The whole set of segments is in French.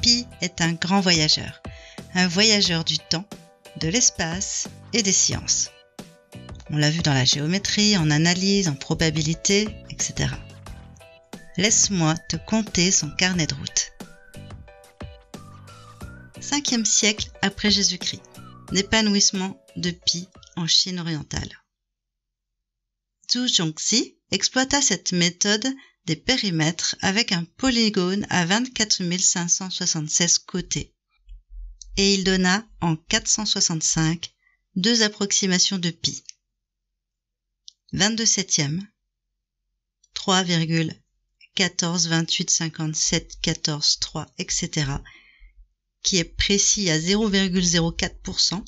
Pi est un grand voyageur du temps, de l'espace et des sciences. On l'a vu dans la géométrie, en analyse, en probabilité, etc. Laisse-moi te conter son carnet de route. 5e siècle après Jésus-Christ, l'épanouissement de Pi en Chine orientale. Zhu Zhongxi exploita cette méthode des périmètres avec un polygone à 24 576 côtés. Et il donna en 465 deux approximations de Pi. 22/7, 3,14, 28, 57, 14, 3, etc., qui est précis à 0,04%,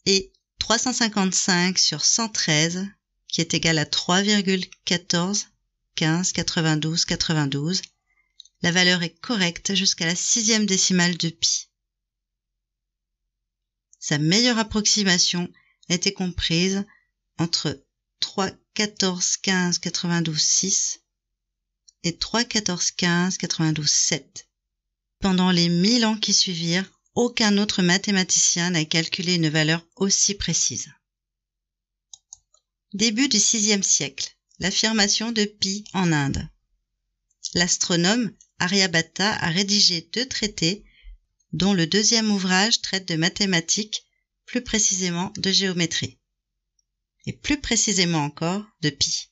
et 355 sur 113, qui est égal à 3,14, 15, 92, 92. La valeur est correcte jusqu'à la 6e décimale de Pi. Sa meilleure approximation était comprise entre 3,14, 15, 92, 6 et 3,14, 15, 92, 7. Pendant les 1000 ans qui suivirent, aucun autre mathématicien n'a calculé une valeur aussi précise. Début du VIe siècle, l'affirmation de Pi en Inde. L'astronome Aryabhata a rédigé 2 traités, dont le 2e ouvrage traite de mathématiques, plus précisément de géométrie, et plus précisément encore de Pi.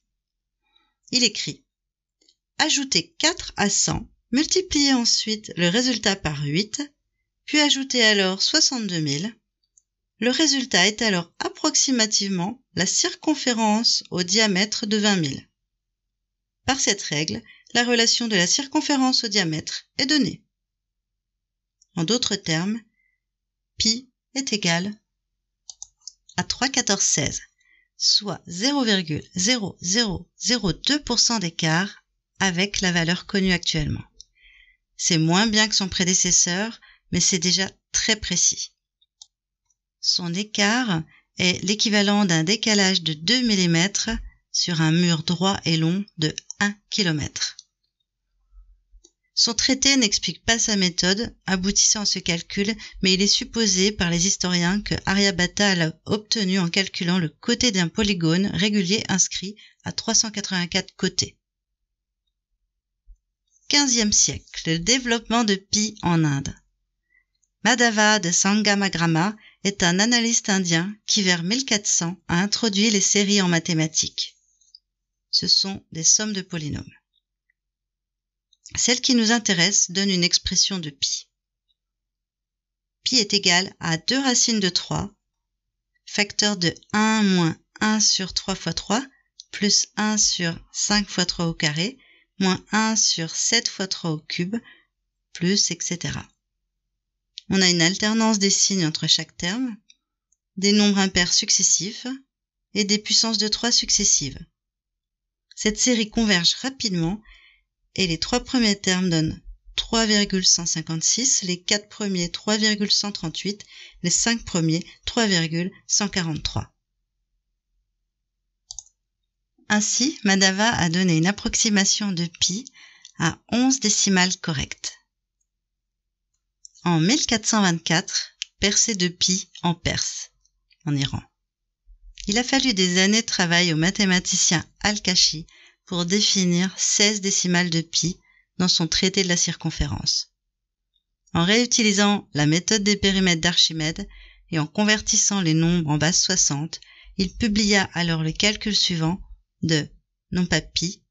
Il écrit « Ajoutez 4 à 100, multipliez ensuite le résultat par 8, puis ajoutez alors 62 000. Le résultat est alors approximativement la circonférence au diamètre de 20 000. Par cette règle, la relation de la circonférence au diamètre est donnée. En d'autres termes, Pi est égal à 3,1416, soit 0,0002% d'écart avec la valeur connue actuellement. C'est moins bien que son prédécesseur, mais c'est déjà très précis. Son écart est l'équivalent d'un décalage de 2 mm sur un mur droit et long de 1 km. Son traité n'explique pas sa méthode aboutissant à ce calcul, mais il est supposé par les historiens que Aryabhata l'a obtenu en calculant le côté d'un polygone régulier inscrit à 384 côtés. 15e siècle, le développement de Pi en Inde. Madhava de Sangamagrama est un analyste indien qui, vers 1400, a introduit les séries en mathématiques. Ce sont des sommes de polynômes. Celle qui nous intéresse donne une expression de Pi. Pi est égal à 2 racines de 3, facteur de 1 moins 1 sur 3 fois 3, plus 1 sur 5 fois 3 au carré, moins 1 sur 7 fois 3 au cube, plus etc. On a une alternance des signes entre chaque terme, des nombres impairs successifs et des puissances de 3 successives. Cette série converge rapidement et les 3 premiers termes donnent 3,156, les 4 premiers 3,138, les 5 premiers 3,143. Ainsi, Madhava a donné une approximation de Pi à 11 décimales correctes. En 1424, percée de Pi en Perse, en Iran. Il a fallu des années de travail au mathématicien Al-Kashi pour définir 16 décimales de Pi dans son traité de la circonférence. En réutilisant la méthode des périmètres d'Archimède et en convertissant les nombres en base 60, il publia alors le calcul suivant de, non pas Pi,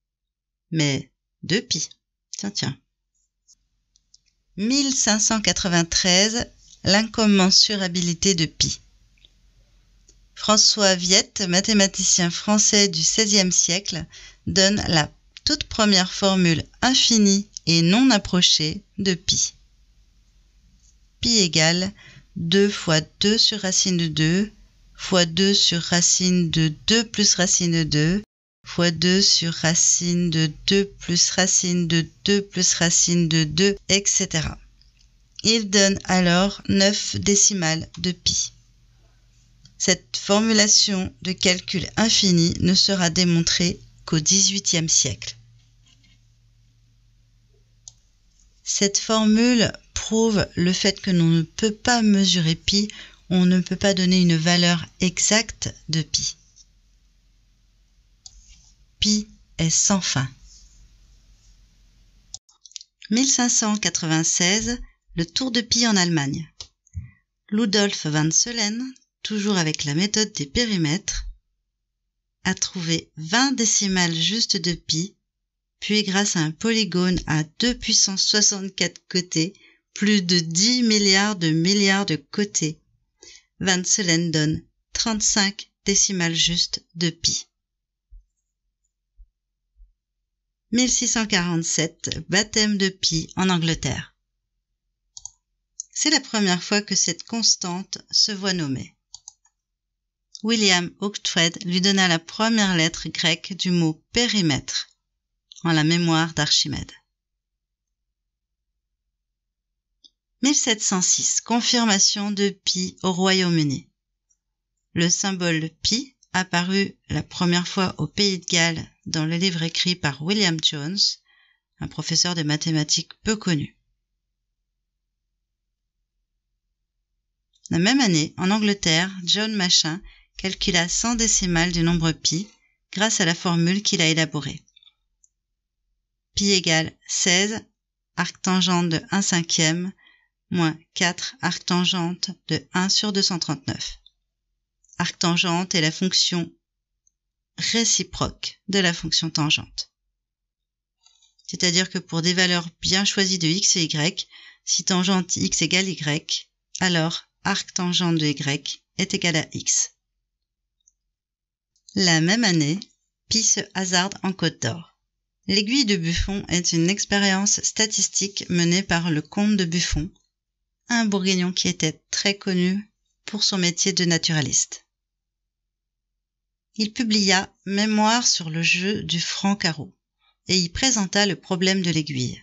mais 2 Pi. Tiens. 1593, l'incommensurabilité de Pi. François Viette, mathématicien français du XVIe siècle, donne la toute première formule infinie et non approchée de Pi. Pi égale 2 fois 2 sur racine de 2 fois 2 sur racine de 2 plus racine de 2 fois 2 sur racine de 2 plus racine de 2 plus racine de 2, etc. Il donne alors 9 décimales de Pi. Cette formulation de calcul infini ne sera démontrée qu'au XVIIIe siècle. Cette formule prouve le fait que l'on ne peut pas mesurer pi, on ne peut pas donner une valeur exacte de pi. Pi est sans fin. 1596, le tour de pi en Allemagne. Ludolf van Soelen, toujours avec la méthode des périmètres, a trouvé 20 décimales justes de pi, puis grâce à un polygone à 2 puissance 64 côtés, plus de 10 milliards de côtés, van Soelen donne 35 décimales justes de pi. 1647, baptême de pi en Angleterre. C'est la première fois que cette constante se voit nommée. William Oughtred lui donna la première lettre grecque du mot périmètre, en la mémoire d'Archimède. 1706, confirmation de pi au Royaume-Uni. Le symbole pi apparut la première fois au Pays de Galles dans le livre écrit par William Jones, un professeur de mathématiques peu connu. La même année, en Angleterre, John Machin calcula 100 décimales du nombre pi grâce à la formule qu'il a élaborée. Pi égale 16 arctangente de 1/5 moins 4 arctangente de 1 sur 239. Arctangente est la fonction réciproque de la fonction tangente. C'est-à-dire que pour des valeurs bien choisies de x et y, si tangente x égale y, alors arctangente de y est égal à x. La même année, pi se hasarde en Côte d'Or. L'aiguille de Buffon est une expérience statistique menée par le comte de Buffon, un bourguignon qui était très connu pour son métier de naturaliste. Il publia Mémoire sur le jeu du franc-carreau et y présenta le problème de l'aiguille.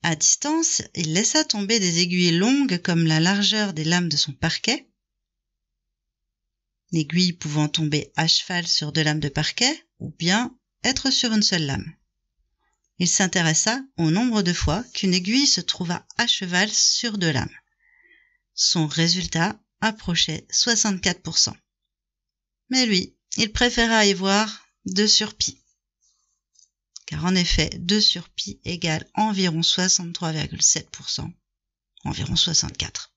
À distance, il laissa tomber des aiguilles longues comme la largeur des lames de son parquet, l'aiguille pouvant tomber à cheval sur 2 lames de parquet ou bien être sur une seule lame. Il s'intéressa au nombre de fois qu'une aiguille se trouva à cheval sur 2 lames. Son résultat approchait 64%. Mais lui, il préféra y voir 2 sur pi. Car en effet, 2 sur pi égale environ 63,7%, environ 64.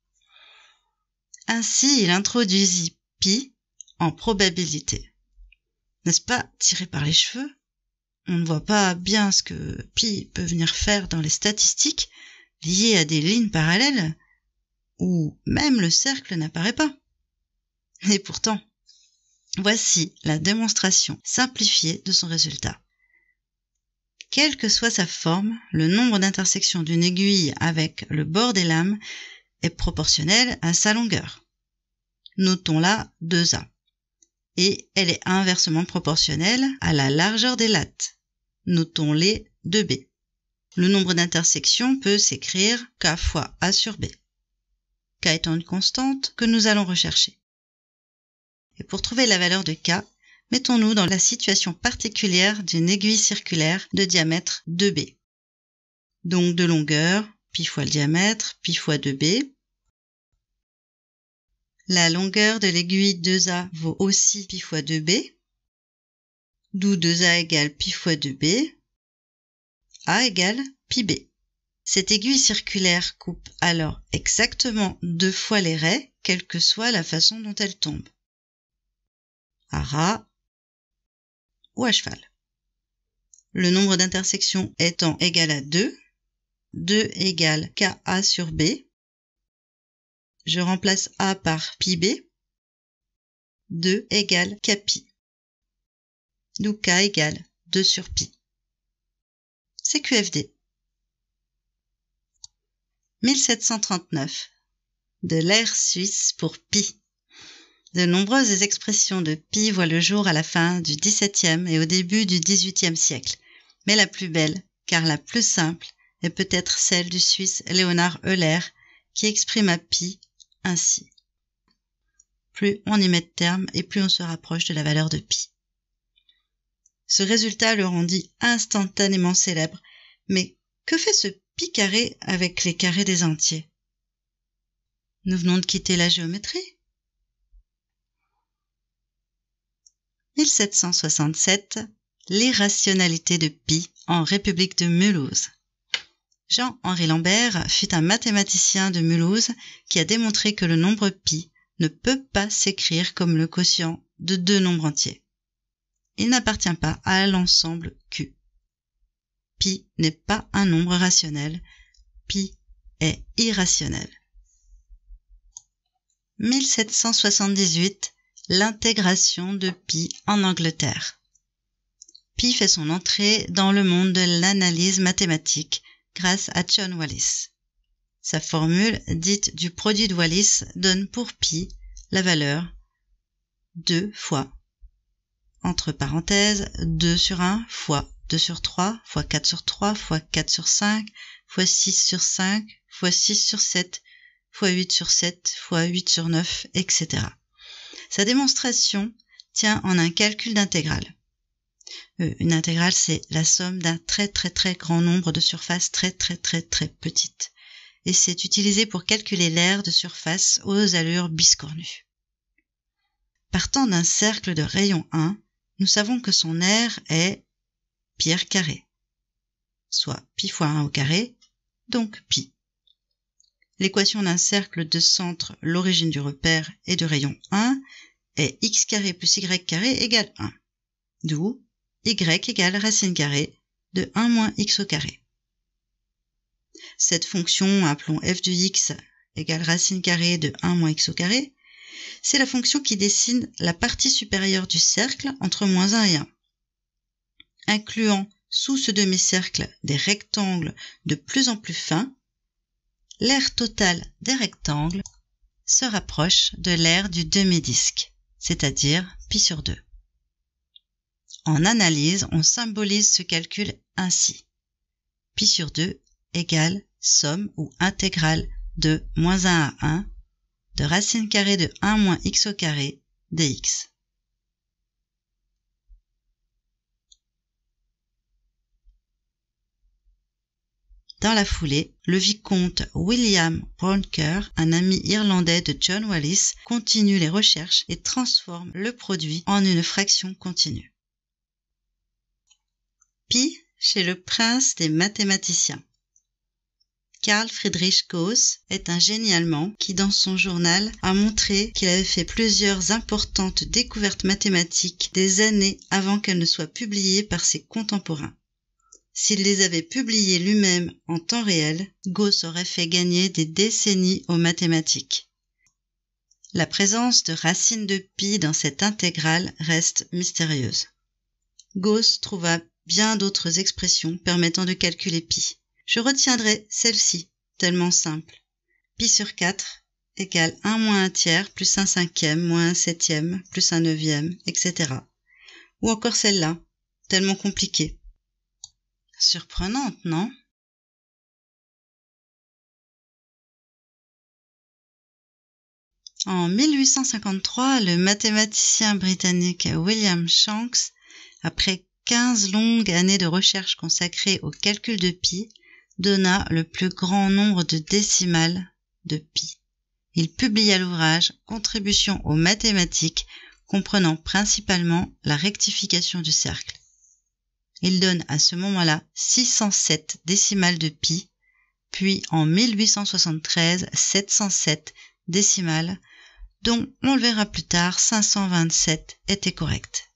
Ainsi, il introduisit pi en probabilité. N'est-ce pas tiré par les cheveux? On ne voit pas bien ce que pi peut venir faire dans les statistiques liées à des lignes parallèles, où même le cercle n'apparaît pas. Et pourtant, voici la démonstration simplifiée de son résultat. Quelle que soit sa forme, le nombre d'intersections d'une aiguille avec le bord des lames est proportionnel à sa longueur. Notons-la 2a. Et elle est inversement proportionnelle à la largeur des lattes. Notons-les 2b. Le nombre d'intersections peut s'écrire k fois a sur b. K étant une constante que nous allons rechercher. Et pour trouver la valeur de k, mettons-nous dans la situation particulière d'une aiguille circulaire de diamètre 2b. Donc de longueur, pi fois le diamètre, pi fois 2b. La longueur de l'aiguille 2a vaut aussi pi fois 2b, d'où 2a égale pi fois 2b, a égale pi b. Cette aiguille circulaire coupe alors exactement 2 fois les raies, quelle que soit la façon dont elle tombe. À ras ou à cheval. Le nombre d'intersections étant égal à 2, 2 égale ka sur b. Je remplace a par pi b. 2 égale kpi. D'où k égale 2 sur pi. C'est QFD. 1739. De l'ère suisse pour pi. De nombreuses expressions de pi voient le jour à la fin du XVIIe et au début du XVIIIe siècle, mais la plus belle, car la plus simple, est peut-être celle du Suisse Léonard Euler, qui exprime à pi ainsi. Plus on y met de termes et plus on se rapproche de la valeur de pi. Ce résultat le rendit instantanément célèbre, mais Que fait ce pi carré avec les carrés des entiers? Nous venons de quitter la géométrie. 1767, l'irrationalité de pi en République de Mulhouse. Jean-Henri Lambert fut un mathématicien de Mulhouse qui a démontré que le nombre pi ne peut pas s'écrire comme le quotient de deux nombres entiers. Il n'appartient pas à l'ensemble Q. Pi n'est pas un nombre rationnel, pi est irrationnel. 1778, l'intégration de pi en Angleterre. Pi fait son entrée dans le monde de l'analyse mathématique grâce à John Wallis. Sa formule, dite du produit de Wallis, donne pour pi la valeur 2 fois, entre parenthèses, 2 sur 1 fois 2 sur 3 fois 4 sur 3 fois 4 sur 5 fois 6 sur 5 fois 6 sur 7 fois 8 sur 7 fois 8 sur 9, etc. Sa démonstration tient en un calcul d'intégrale. Une intégrale, c'est la somme d'un très grand nombre de surfaces très petites. Et c'est utilisé pour calculer l'aire de surface aux allures biscornues. Partant d'un cercle de rayon 1, nous savons que son aire est pi r carré, soit pi fois 1 au carré, donc pi. L'équation d'un cercle de centre, l'origine du repère et de rayon 1 est x carré plus y carré égale 1, d'où y égale racine carrée de 1 moins x au carré. Cette fonction, appelons f de x égale racine carrée de 1 moins x au carré, c'est la fonction qui dessine la partie supérieure du cercle entre moins 1 et 1. Incluant sous ce demi-cercle des rectangles de plus en plus fins, l'aire totale des rectangles se rapproche de l'aire du demi-disque, c'est-à-dire pi sur 2. En analyse, on symbolise ce calcul ainsi. Pi sur 2 égale somme ou intégrale de moins 1 à 1 de racine carrée de 1 moins x au carré dx. Dans la foulée, le vicomte William Brouncker, un ami irlandais de John Wallis, continue les recherches et transforme le produit en une fraction continue. Pi chez le prince des mathématiciens. Carl Friedrich Gauss est un génie allemand qui, dans son journal, a montré qu'il avait fait plusieurs importantes découvertes mathématiques des années avant qu'elles ne soient publiées par ses contemporains. S'il les avait publiées lui-même en temps réel, Gauss aurait fait gagner des décennies aux mathématiques. La présence de racine de pi dans cette intégrale reste mystérieuse. Gauss trouva bien d'autres expressions permettant de calculer pi. Je retiendrai celle-ci, tellement simple. Pi sur 4 égale 1 moins 1 tiers plus 1 cinquième moins 1 septième plus 1 neuvième, etc. Ou encore celle-là, tellement compliquée. Surprenante, non? En 1853, le mathématicien britannique William Shanks, après 15 longues années de recherche consacrées au calcul de pi, donna le plus grand nombre de décimales de pi. Il publia l'ouvrage « Contribution aux mathématiques » comprenant principalement la rectification du cercle. Il donne à ce moment-là 607 décimales de pi, puis en 1873 707 décimales, dont on le verra plus tard 527 étaient correctes.